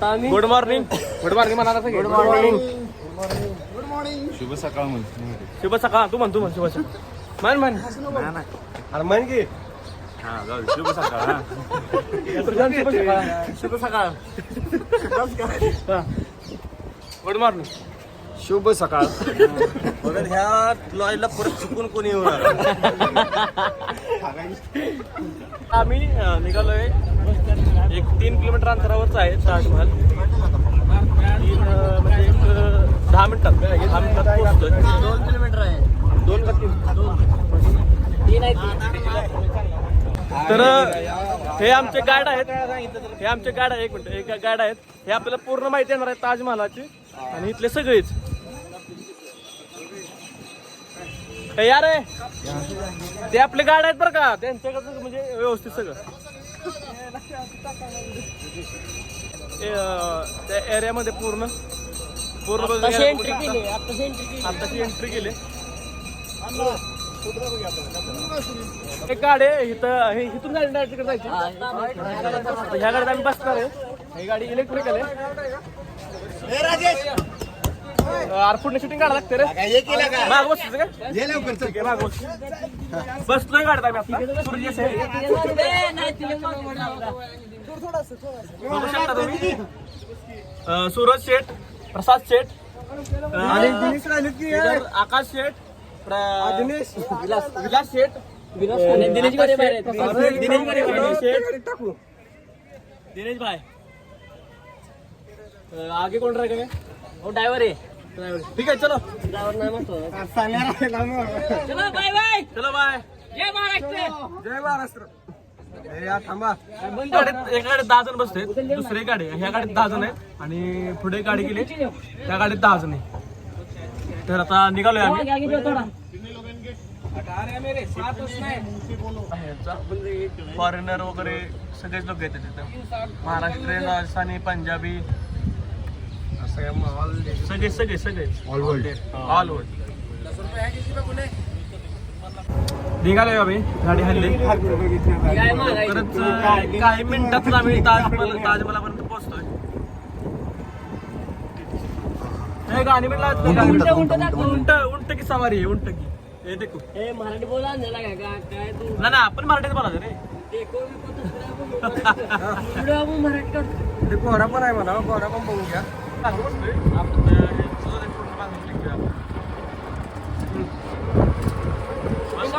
Good morning. Good morning म्हणा. Good morning. Good morning. शुभ सकाळ म्हण. शुभ सकाळ. तू म्हण शुभ सकाळ. म्हण अरे म्हण की. हा जाऊ दे. शुभ सकाळ. हा शुभ सकाळ. Good morning. शुभ सकाळ. परत ह्या लॉयला परत चुकून कोणी येऊ आम्ही निघालोय. एक 3 किलोमीटर अंतरावरच आहे ताजमहल. म्हणजे एक 10 मिनिटात पोहोचतोय. 2 किलोमीटर आहे. 2 का 3 आहे. तर हे आमचे गाईड आहेत. हे आमचे गाईड आहे. एक मिनिट. हे गाईड आहेत. हे आपल्याला पूर्ण माहिती येणार आहे ताजमहालाची आणि इथले सगळेच. यार ते आपले गाईड आहेत बरं का. त्यांच्याकडचं म्हणजे व्यवस्थित सगळं त्या एरियामध्ये पूर्ण आताशी एंट्री एंट्री केली. एक गाडी आहे इथं. इथून गाडी डायरेक्ट जायची. ह्या गाडीत आम्ही बसणार आहे. ही गाडी इलेक्ट्रिकल आहे. पुढे शूटिंग काढा लागते रे. माग बसतो का बसतोय गाडीत आम्ही आता. सूर्य सूरज शेठ, प्रसाद शेठ, आकाश शेठ, विलास शेठ, दिनेश भाई. आगे कोण रहेगा? वो ड्राइवर है. ठीक आहे. चलो ड्राइवर नाही म्हणतो. चलो बाय बाय. चलो बाय. जय महाराष्ट्र. जय महाराष्ट्र. थांबा. एका गाडीत 10 जण बसते. दुसरी गाडी ह्या गाडीत 10 जण आहेत आणि पुढे गाडी गेली त्या गाडीत 10 जण आहे. तर आता निघालोय आम्ही. फॉरेनर वगैरे सगळेच लोक येतात तिथं. महाराष्ट्रीयन, राजस्थानी, पंजाबी सगळे ऑल वर्ल्ड. निघालोय आम्ही. गाडी हल्ली परत काही मिनिटात आम्ही ताजमहालापर्यंत पोहोचतोय. हे गाणी म्हणला उंट की सवारी आहे. उंट की हे देखो. हे मराठी बोला काय तू ना आपण मराठीत बोलायचं रे. कोहरा पण आहे म्हणा. कोहरा पण बघू घ्या. मस्त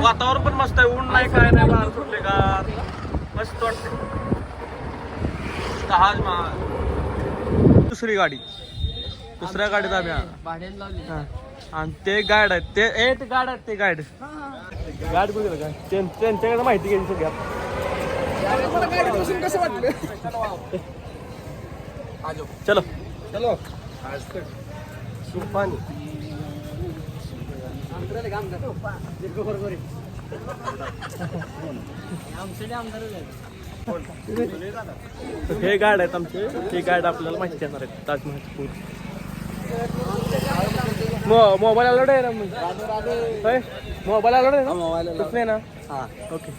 वातावरण पण मस्त आहे. ऊन नाही काय नाही. बाहेर सुटले गार मस्त वाटते. ताजमहाल. दुसरी गाडी. दुसऱ्या गाडीत आम्ही आणि ते गाईड आहेत. ते गाईड आहेत. ते गाईड बघितलं का त्यांच्याकडे माहिती घ्यायची सगळ्यात. कसं वाटलं? चलो चलो. आज तक सुपानी हे गाईड आहेत आमचे. हे गाईड आपल्याला माहिती येणार आहेत ताजमहलची पूर्ण. मोबाईल अलाउड आहे ना? मोबाईल अलाउड आहे ना? मोबाईल नाही ना? हा ओके.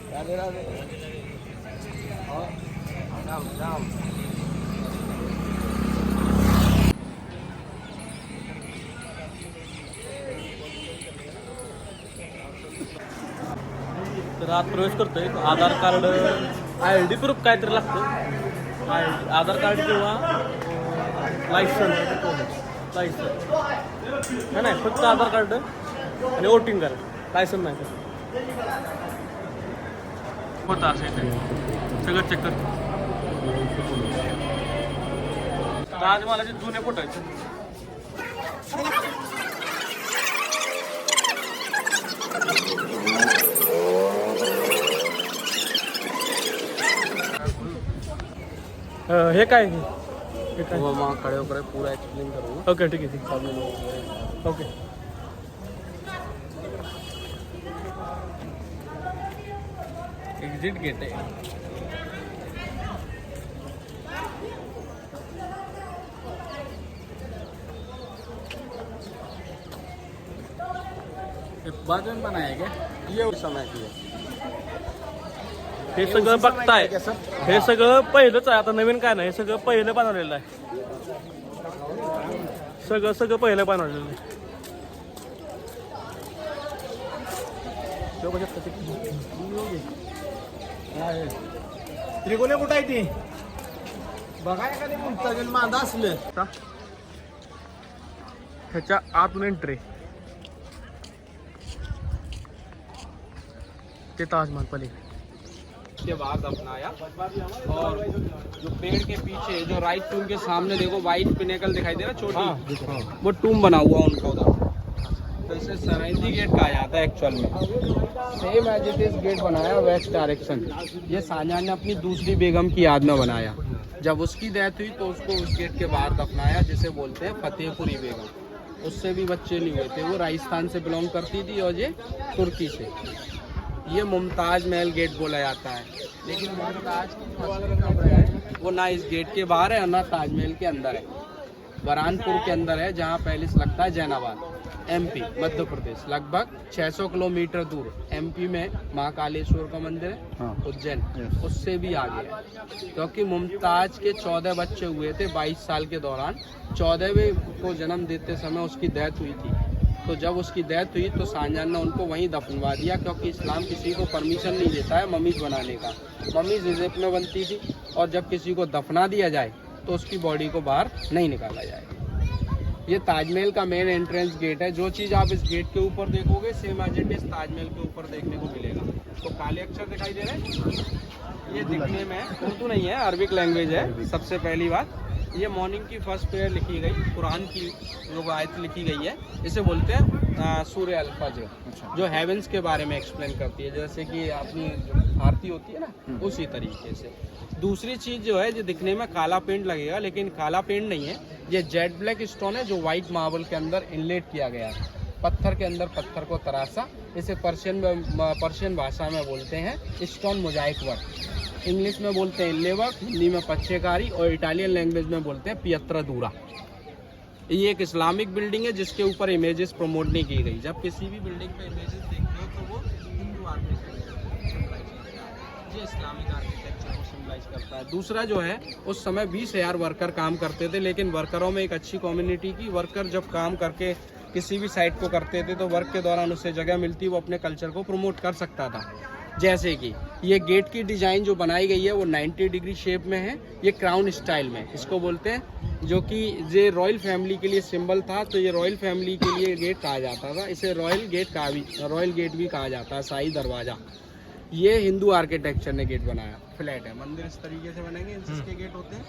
तर आत प्रवेश करतोय. आधार कार्ड, ID प्रूफ काहीतरी लागतं. आधार कार्ड किंवा लायसन्स नाही. फक्त आधार कार्ड आणि वोटिंग कार्ड. लायसन्स नाही होतं असं इथे सगळं चेक करतो. ताजमहालाचे जुने फोटो आहेत. हे काय खड़े होकर पूरा एक्सप्लेन करूँगा. ओके ठीक आहे. ओके. एक्झिट गेट आहे. बाद में बनाया क्या? ये उस समय की है. हे सगळं बघताय, हे सगळं पहिलंच आहे, आता नवीन काय नाही, हे सगळं पहिलं बनवलेलं आहे, सगळं पहिलं बनवलेलं आहे. त्रिकोणी कुठं आहे ती बघा एखादी मुमताज मांदा असलं. ह्याच्या आतून एंट्री ते ताजमहल पलीकडे. के बाद अपनाया और जो पेड़ के पीछे जो राइट टूम के सामने देखो वाइट पिनेकल दिखाई दे रहा छोटी, वो टूम बना हुआ उनका उधर, तो इसे सरहदी गेट कहा जाता है एक्चुअल में. Same as it is gate बनाया वेस्ट डायरेक्शन. ये शाहजहां ने अपनी दूसरी बेगम की याद में बनाया. जब उसकी डेथ हुई तो उसको उस गेट के बाहर दफनाया, जिसे बोलते हैं फतेहपुरी बेगम. उससे भी बच्चे नहीं हुए थे, वो राजस्थान से बिलोंग करती थी और ये तुर्की से. ये मुमताज महल गेट बोला जाता है, लेकिन मुमताज की फर्स्ट कब्र है वो ना इस गेट के बाहर है और ना ताजमहल के अंदर है. बरहानपुर के अंदर है, जहाँ पैलेस लगता है जैनाबाद, एमपी मध्य प्रदेश. लगभग 600 किलोमीटर दूर एमपी में महाकालेश्वर का मंदिर है, उज्जैन, उससे भी आगे है. क्योंकि मुमताज के 14 बच्चे हुए थे 22 साल के दौरान. 14वें को जन्म देते समय उसकी डेथ हुई थी. तो जब उसकी डेथ हुई तो शाहजहां ने उनको वहीं दफनवा दिया, क्योंकि इस्लाम किसी को परमिशन नहीं देता है ममीज बनाने का. ममीज इजिप्ट में बनती थी, और जब किसी को दफना दिया जाए तो उसकी बॉडी को बाहर नहीं निकाला जाएगा. ये ताजमहल का मेन एंट्रेंस गेट है. जो चीज़ आप इस गेट के ऊपर देखोगे same as it is Taj Mahal के ऊपर देखने को मिलेगा. तो काले अक्षर दिखाई दे रहे हैं, ये दिखने में उर्दू नहीं है, अरबिक लैंग्वेज है. सबसे पहली बात, ये मॉर्निंग की फर्स्ट प्रेयर लिखी गई, कुरान की जो आयत लिखी गई है, इसे बोलते हैं सूर्य अल फज्र, जो हेवेंस के बारे में एक्सप्लेन करती है, जैसे कि अपनी आरती होती है ना, उसी तरीके से. दूसरी चीज़ जो है, जो दिखने में काला पेंट लगेगा, लेकिन काला पेंट नहीं है, ये जेट ब्लैक स्टोन है जो वाइट मार्बल के अंदर इनलेट किया गया है. पत्थर के अंदर पत्थर को तराशा. इसे पर्शियन भाषा में बोलते हैं स्टोन मोजाइक वर्क. इंग्लिश में बोलते हैं लेवर्क, हिंदी में पच्चेकारी, और इटालियन लैंग्वेज में बोलते हैं पियत्रा दूरा. ये एक इस्लामिक बिल्डिंग है जिसके ऊपर इमेजेस प्रमोट नहीं की गई. जब किसी भी बिल्डिंग पे इमेजेस देखते हो तो वो हिंदू आर्किटेक्चर, ये इस्लामिक आर्किटेक्चर को सिम्बलाइज करता है. दूसरा जो है, उस समय 20,000 वर्कर काम करते थे, लेकिन वर्करों में एक अच्छी कम्युनिटी की. वर्कर जब काम करके किसी भी साइट को करते थे तो वर्क के दौरान उसे जगह मिलती, वो अपने कल्चर को प्रमोट कर सकता था. जैसे कि ये गेट की डिज़ाइन जो बनाई गई है वो 90 डिग्री शेप में है. ये क्राउन स्टाइल में इसको बोलते हैं, जो कि ये रॉयल फैमिली के लिए सिंबल था, तो ये रॉयल फैमिली के लिए गेट कहा जाता था. इसे रॉयल गेट भी कहा जाता है, शाही दरवाज़ा. ये हिंदू आर्किटेक्चर ने गेट बनाया. फ्लैट है, मंदिर इस तरीके से बनेंगे, इसके गेट होते हैं.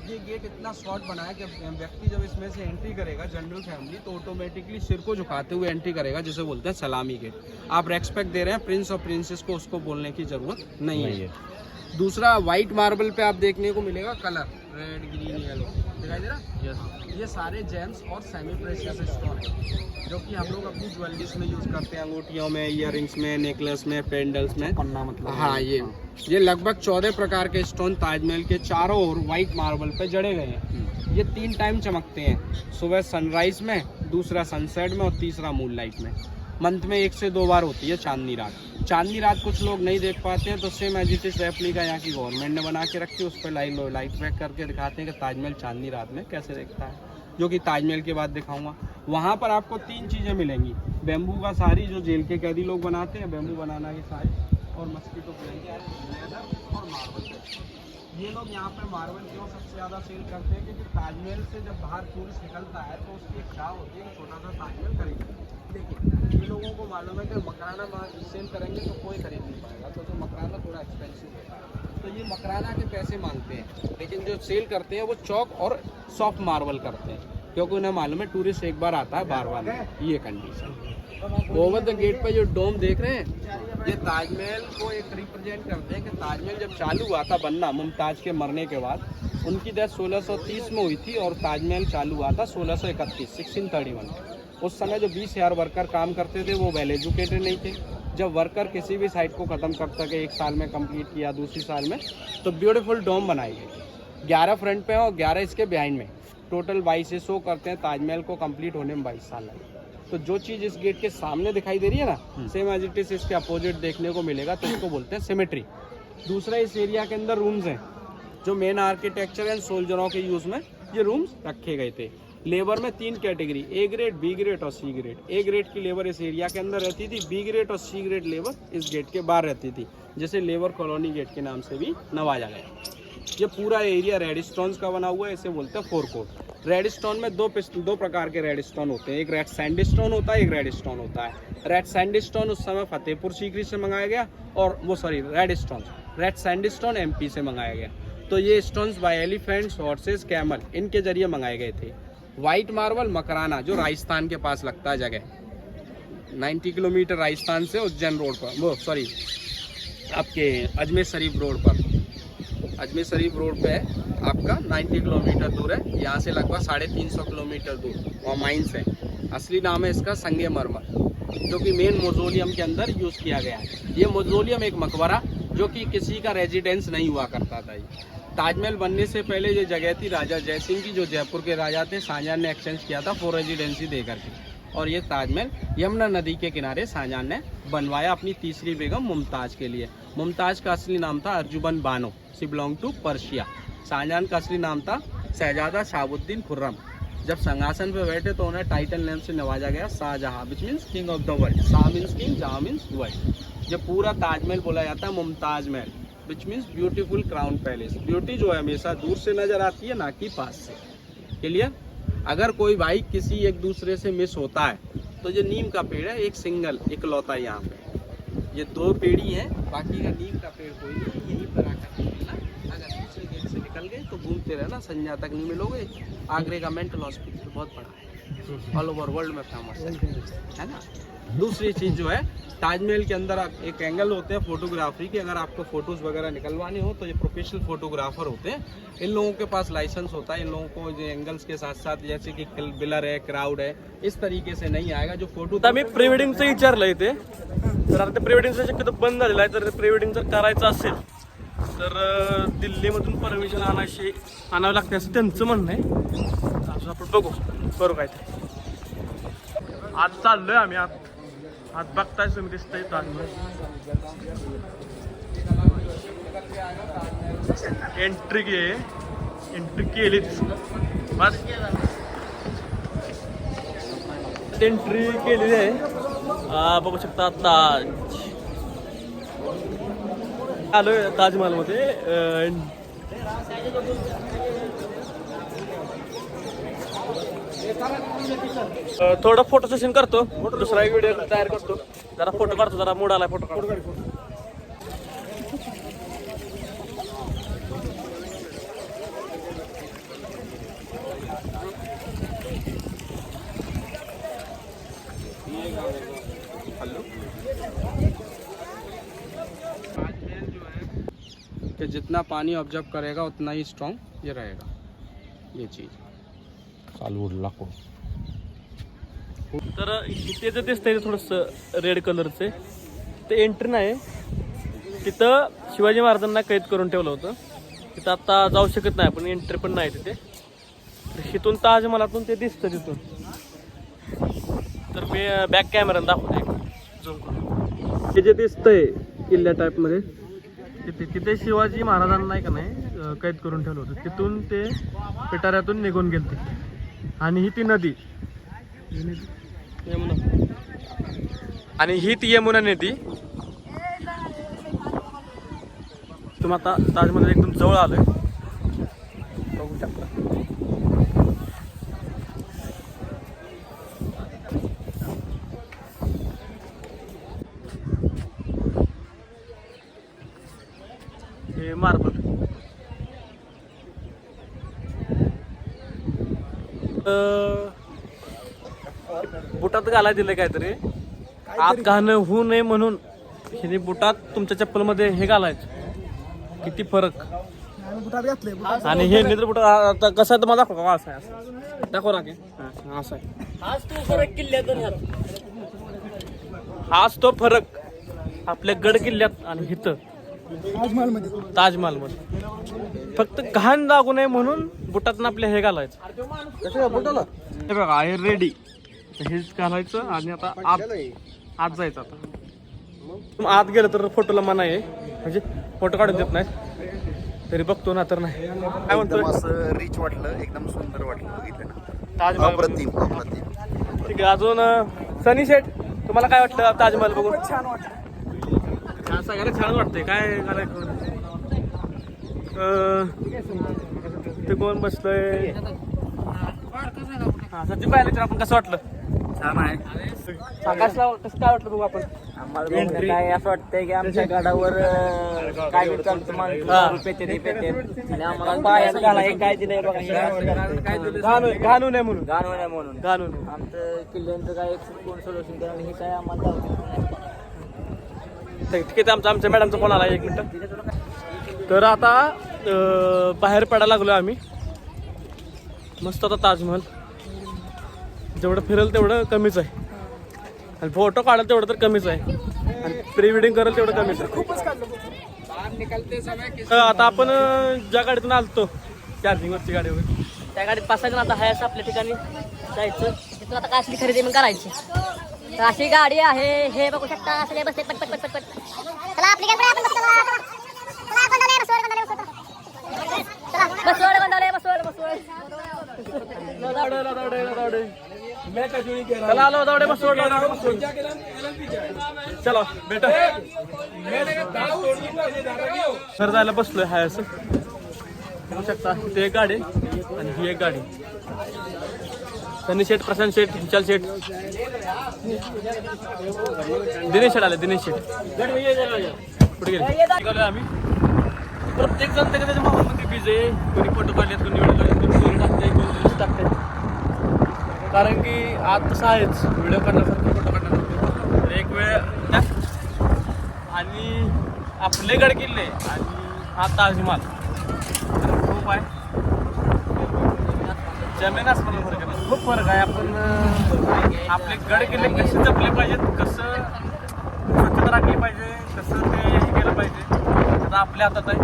ये गेट इतना शॉर्ट बना है कि व्यक्ति जब इसमें से एंट्री करेगा, जनरल फैमिली, तो ऑटोमेटिकली सिर को झुकाते हुए एंट्री करेगा, जिसे बोलते हैं सलामी गेट. आप रेस्पेक्ट दे रहे हैं प्रिंस और प्रिंसेस को, उसको बोलने की जरूरत नहीं है. दूसरा, वाइट मार्बल पे आप देखने को मिलेगा कलर, रेड, ग्रीन, येलो दिखाई दे रहा. ये सारे जेम्स और सेमी प्रेशियस स्टोन है, जो कि हम लोग अपनी ज्वेलरीज में यूज करते हैं, अंगूठियों में, ईयररिंग्स में, नेकलेस में, पेंडल्स में. मतलब हाँ, ये लगभग 14 प्रकार के स्टोन ताजमहल के चारों ओर वाइट मार्बल पे जड़े गए हैं. ये 3 टाइम चमकते हैं, सुबह सनराइज में, दूसरा सनसेट में, और तीसरा मूनलाइट में. मंथ में 1 से 2 बार होती है चांदनी रात. चांदनी रात कुछ लोग नहीं देख पाते हैं, तो same as it is replica यहाँ की गवर्नमेंट ने बना के रखी. उस पर लाइट पैक करके दिखाते हैं कि ताजमहल चांदनी रात में कैसे दिखता है, जो कि ताजमहल के बाद दिखाऊंगा. वहाँ पर आपको 3 चीज़ें मिलेंगी. बेम्बू का साड़ी, जो जेल के कैदी लोग बनाते हैं, बेम्बू बनाना की साड़ी, और मस्कीटो लेदर और मार्बल. ये लोग यहाँ पे मार्बल क्यों सबसे ज़्यादा सेल करते हैं, क्योंकि ताजमहल से जब बाहर टूरिस्ट निकलता है तो उसकी एक चाह होती है कि छोटा सा ताजमहल खरीदे. देखिए, ये लोगों को मालूम है कि मकराना सेल करेंगे तो कोई खरीद नहीं पाएगा, तो मकराना थोड़ा एक्सपेंसिव होता है, तो ये मकराना के पैसे मांगते हैं. लेकिन जो सेल करते हैं वो चौक और सॉफ्ट मार्बल करते हैं, क्योंकि उन्हें मालूम है टूरिस्ट एक बार आता है, बार बार नहीं. ये कंडीशन. ओवर द गेट पे जो डोम देख रहे हैं, ये ताजमहल को एक रिप्रेजेंट करते हैं कि ताजमहल जब चालू हुआ था बनना मुमताज के मरने के बाद, उनकी डेथ 1630 में हुई थी, और ताजमहल चालू हुआ था 1631 उस समय जो 20,000 वर्कर काम करते थे वो वेल एजुकेटेड नहीं थे. जब वर्कर किसी भी साइट को ख़त्म कर सके, 1 साल में कंप्लीट किया, दूसरी साल में, तो ब्यूटीफुल डोम बनाई गई. 11 फ्रंट पे और 11 इसके बिहाइंड में, टोटल 22 शो करते हैं. ताजमहल को कंप्लीट होने में 22 साल लगे. तो जो चीज़ इस गेट के सामने दिखाई दे रही है ना, सेम एज इट इज इसके अपोजिट देखने को मिलेगा, तो इसको बोलते हैं सिमेट्री. दूसरा इस एरिया के अंदर रूम्स हैं जो मेन आर्किटेक्चर एंड सोल्जरों के यूज में ये रूम्स रखे गए थे। लेबर में 3 category, A grade, B grade और सी ग्रेड। ए ग्रेड की लेबर इस एरिया के अंदर रहती थी, बी ग्रेड और सी ग्रेड लेबर इस गेट के बाहर रहती थी, जिसे लेबर कॉलोनी गेट के नाम से भी नवाजा गया। ये पूरा एरिया रेड स्टोन्स का बना हुआ है, इसे बोलते हैं फोरकोर्ट। रेड स्टोन में दो प्रकार के रेड स्टोन होते हैं, एक रेड सैंडस्टोन होता है, एक रेड स्टोन होता है। रेड सैंडस्टोन उस समय फतेहपुर सीकरी से मंगाया गया, और वो सॉरी रेड सैंडस्टोन एमपी से मंगाया गया। तो ये stones by elephants, horses, camel, इनके जरिए मंगाए गए थे। वाइट मार्बल मकराना, जो राजस्थान के पास लगता है जगह, 90 किलोमीटर राजस्थान से उज्जैन रोड पर, वो सॉरी आपके अजमेर शरीफ रोड पर, अजमेर शरीफ रोड पे है आपका, 90 किलोमीटर दूर है यहाँ से, लगभग 350 किलोमीटर दूर, वहाँ माइंस है। असली नाम है इसका संगमरमर, जो कि मेन मौजोलियम के अंदर यूज़ किया गया है। ये मौजोलियम एक मकबरा जो कि किसी का रेजिडेंस नहीं हुआ करता था। ताजमहल बनने से पहले ये जगह थी राजा जय सिंह की, जो जयपुर के राजा थे। शाहजहां ने एक्सचेंज किया था फॉर रेजिडेंसी देकर के, और ये ताजमहल यमुना नदी के किनारे शाहजहां ने बनवाया अपनी तीसरी बेगम मुमताज़ के लिए। मुमताज़ का असली नाम था अर्जुमन बानो, शी बिलोंग टू पर्शिया। शाहजहां का असली नाम था शहजादा शाहबुद्दीन खुर्रम। जब सिंहासन पे बैठे तो उन्हें टाइटल नेम से नवाजा गया Shah Jahan, which means king of the world. Shah means king, Jahan means world. जब पूरा ताजमहल बोला जाता है Mumtaz Mahal, which means beautiful crown palace. Beauty जो है हमेशा दूर से नजर आती है, ना कि पास से। क्लियर? अगर कोई भाई किसी एक दूसरे से मिस होता है तो ये नीम का पेड़ है, एक सिंगल इकलौता यहाँ पे। ये 2 पेड़ी हैं, बाकी का नीम का पेड़ कोई नहीं, यहीं पर आकर मिलना। अगर दूसरे गेट से निकल गए तो घूमते रहना, संध्या तक नहीं मिलोगे। आगरे का मेंटल हॉस्पिटल बहुत बड़ा है, ऑल ओवर वर्ल्ड में फेमस है ना। दूसरी चीज़ जो है, ताजमहल के अंदर एक एंगल होते हैं फोटोग्राफी के। अगर आपको फोटोज़ वगैरह निकलवाने हो तो ये प्रोफेशनल फोटोग्राफर होते हैं, इन लोगों के पास लाइसेंस होता है। इन लोगों को जो एंगल्स के साथ साथ, जैसे कि बिलर है, क्राउड है, इस तरीके से नहीं आएगा जो फोटो। आता मी प्री वेडिंगचं विचारलं इथे, तर आता प्री वेडिंगचं शक्यतो बंद झालेलं आहे। तर प्री वेडिंग जर करायचं असेल तर दिल्लीमधून परमिशन आणावी लागते असं त्यांचं म्हणणं आहे। असं आपण करू काय ते। आज चाललोय आम्ही आज बघताय तुम्ही, दिसतंय ताजमहल। एंट्री केलीच, बस एंट्री केलेली आहे। बघू शकता ताज, आलोय ताजमहल मध्ये। थोडं फोटो सेशन करतो, दुसरा एक व्हिडिओ तयार करतो, जरा फोटो काढतो, जरा मूड आलाय फोटो काढतो। कि जितना पानी ऑब्जर्व करेगा उतना ही स्ट्रॉन्ग ये रहेगा, ये चीज़ चालू लाखों। तर इथे जे दिसतंय थोडंसं रेड कलरचे, ते एंट्री नाही, तिथं शिवाजी महाराजांना कैद करून ठेवलं होतं। तिथं आता जाऊ शकत नाही, पण एंट्री पण नाही तिथे। तिथून ताजमहलातून ते दिसतं तिथून। तर मी बॅक कॅमेरा दाखवतो झूम करून। हे जे दिसतंय किल्ल्या टाईपमध्ये, तिथे शिवाजी महाराजांना नाही का नाही कैद करून ठेवलं होतं। तिथून ते पिटाऱ्यातून निघून गेलते, आणि ही ती नदी यमुना, आणि ही ती यमुना नदी। तुम्ही आता ताजमहल एकदम जवळ आलोय, बघू शकता। हे मार्बल बुटात घालाय दिलं काहीतरी, आत घाणं होऊ नये म्हणून हे बुटात तुमच्या चप्पलमध्ये हे घालायचं। किती फरक, आणि हे निद्र बुटात आता कसं आहे तुम्हाला दाखवा, असं आहे, दाखव राखे, असं आहे। हाच तो फरक किल्ल्यातून, हाच तो फरक आपल्या गड किल्ल्यात आणि इथं ताजमहलमध्ये। फक्त घाण लागू नये म्हणून बुटात आपल्या हे घालायचं। कसं बुटाला हे बघा, हे रेडी, हेच घालायचं। आणि आता आत जायचं। आता आत गेलं तर फोटोला मना आहे, म्हणजे फोटो काढून देत नाही तरी बघतो ना तर नाही. काय म्हणतो असं रिच वाटलं, एकदम सुंदर वाटलं बघितलं ना. ताजमहल अप्रतिम अप्रतिम. ठीक आहे. अजून सनी शेठ तुम्हाला काय वाटलं ताजमहल बघून? छान वाटलं. सगळ्याला छान वाटतंय. काय ते कोण बसलंय? हा सचिन पाहिलं तर आपण कसं वाटलं? छान आहे. आकाशला कसं काय वाटलं बघू आपण? आम्हाला काय असं वाटतंय की आमच्या गडावर काय चालतं माणूस पेते ते पेते आणि आम्हाला बाहेर घाला हे काय दिलंय बघा. घाणू नये म्हणून. गाणं नाही म्हणून घाणू नये. आमचं किल्ल्यांचं काय कोण सोल्युशन करा हे काय आम्हाला जाऊ ठीक आहे. आमच्या मॅडमचा फोन आला. 1 मिनिट. तर आता बाहेर पडायला लागलो आम्ही. मस्त आता ताजमहल जेवढं फिरेल तेवढं कमीच आहे आणि फोटो काढेल तेवढं तर कमीच आहे आणि प्री वेडिंग करेल तेवढं कमीच आहे. आता आपण ज्या गाडीतून आलतो चार्जिंगवरची गाडी वगैरे त्या गाडीत बसायचं ना. आता हाय असं आपल्या ठिकाणी जायचं. तिथून आता काय असली खरेदी मग करायची. तर अशी गाडी आहे. हे बघू शकता असले बसते पट पट पट पट पट. चला आपली गाडी आपण बसतो. बसवड बंदाले बसवड बसवड. चला आलो दावडे बस चला बेटा सर जायला बसलोय हाय असं बघू शकता. इथे एक गाडी आणि ही एक गाडी. सनी शेठ, प्रशांत शेठ, विशाल शेठ, दिनेश शेठ आले. दिनेश शेठ कुठे गेले? निघालोय आम्ही. प्रत्येक जण त्याच्या मामामध्ये बिझी आहे. कोणी फोटो काढलेत, कोणी व्हिडिओ काढले, कोणी टाकते, कोणी रील्स टाकते. कारण की आज तसं आहेच व्हिडिओ करण्यासारखं फोटो काढण्यासारखं. तर एक वेळ त्या आणि आपले गड किल्ले आणि हा ताजमहल खूप आहे. जमीन आसमान फरक आहे. खूप फरक आहे. आपण आपले गड किल्ले कसे जपले पाहिजेत, कसं स्वच्छता राखली पाहिजे, कसं ते हे केलं पाहिजे आता आपल्या हातात आहे.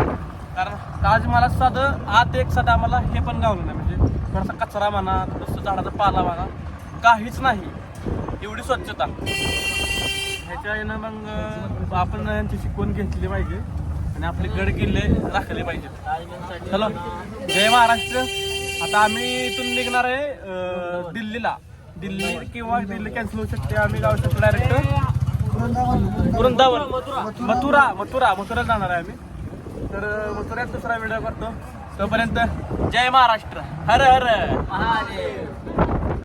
कारण ताजमहलात साधं आत एक साधं आम्हाला हे पण गावलं नाही. म्हणजे थोडासा कचरा म्हणा, थोडंसं झाडाचा पाला म्हणा, काहीच नाही. एवढी स्वच्छता ह्याच्या यानं मग आपण यांची शिकवण घेतली पाहिजे आणि आपले गड किल्ले राखले पाहिजेत. चलो जय महाराष्ट्र. आता आम्ही इथून निघणार आहे दिल्लीला. दिल्ली किंवा दिल्ली कॅन्सल होऊ शकते. आम्ही जाऊ शकतो डायरेक्ट वृंदावन, मथुरा जाणार आहे आम्ही. तर मथुऱ्यात दुसरा व्हिडिओ करतो. तोपर्यंत जय महाराष्ट्र. हर हर महादेव.